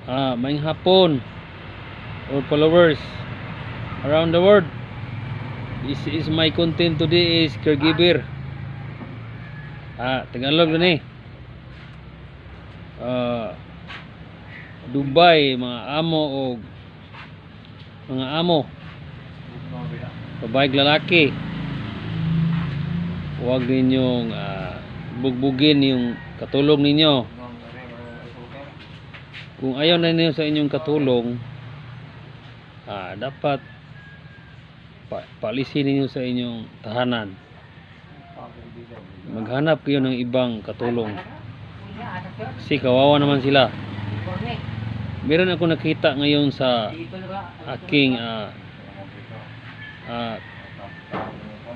Maayong hapon or followers around the world. This is my content today is caregiver. Tagalog na Dubai, mga amo o mga amo, babae lalaki, huwag ninyong bugbugin yung katulong ninyo. Kung ayaw na ninyo sa inyong katulong, dapat paalisin ninyo sa inyong tahanan. Maghanap kayo ng ibang katulong, kasi kawawa naman sila. Meron ako nakita ngayon sa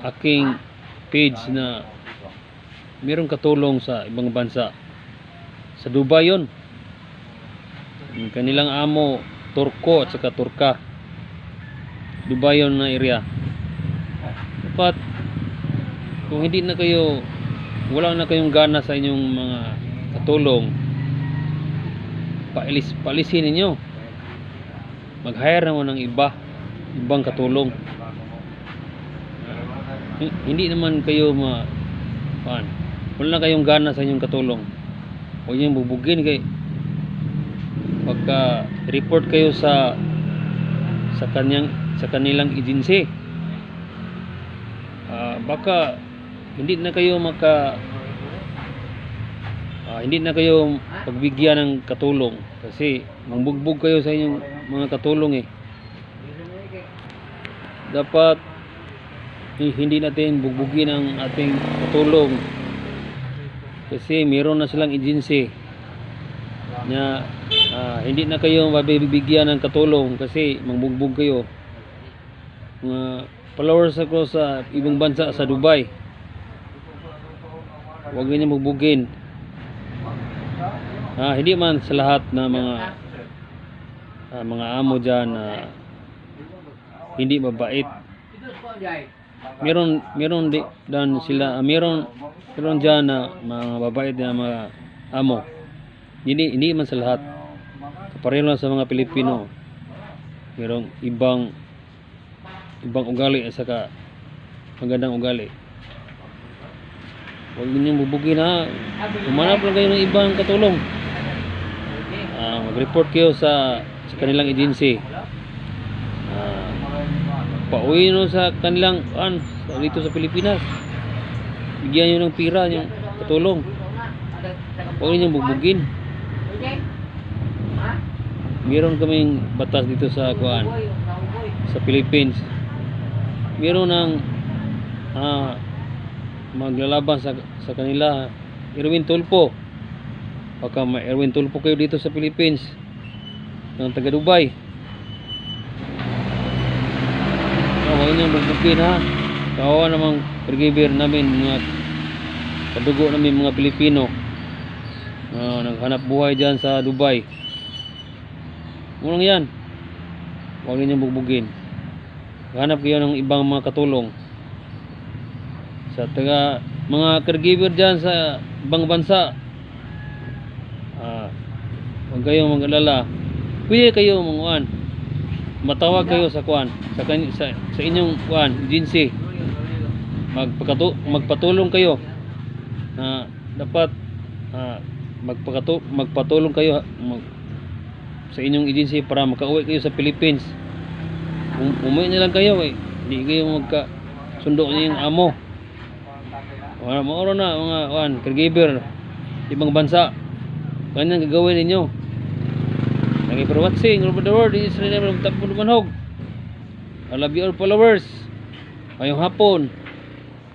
aking page na merong katulong sa ibang bansa. Sa Dubai yun. Yung kanilang amo Turko at saka Turka. Dubai yun na area. Dapat kung hindi na kayo, wala na kayong gana sa inyong mga katulong, paalisin ninyo. Mag-hire naman ng ibang katulong. Hindi naman kayo wala na kayong gana sa inyong katulong, huwag niyong bubugin. Pagka report kayo sa kanilang agency, baka hindi na kayo pagbigyan ng katulong, kasi mangbugbog kayo sa inyong mga katulong. Dapat hindi natin bugbugin ang ating katulong, kasi meron na silang agency na hindi na kayo mabibigyan ng katulong kasi mangbugbog kayo. Mga followers ako sa ibang bansa sa Dubai, huwag niyo bugbugin. Hindi man sa lahat na mga amo dyan hindi mabait. Meron dyan na mga mabait na mga amo. Hindi man sa lahat. Kapareho lang sa mga Pilipino, merong ibang ugali at saka magandang ugali. Huwag ninyong bubugin. Umanap lang kayo ng ibang katulong. Mag-report kayo sa kanilang agency. Pauwi nyo sa kanilang dito sa Pilipinas. Bigyan nyo ng pira yung katulong. Huwag ninyong bubugin. Meron kaming batas dito sa Philippines. Meron ng maglalaban sa kanila, Erwin Tulfo. Baka may Erwin Tulfo kayo dito sa Philippines, ng taga Dubai. Huwag niyong bubugin. Kawawa namang caregiver namin, mga kadugo namin, mga Pilipino, naghanap buhay dyan sa Dubai. Unang yan, huwag ninyong bugbugin. Hanap kayo ng ibang mga katulong sa mga caregiver dyan sa ibang bansa. Huwag kayong mag-alala. Pwede kayo matawag kayo sa inyong agency. Magpatulong kayo. Dapat magpatulong kayo sa inyong agency para makauwi kayo sa Philippines. Umuwi na lang kayo. Hindi kayo magkasundo niyo yung amo. Mauro na mga caregiver ibang bansa. Ganyan gagawin ninyo. Thank you for watching all over the world. This is Rene Magtapon Manhog. I love you all followers. Ngayong hapon.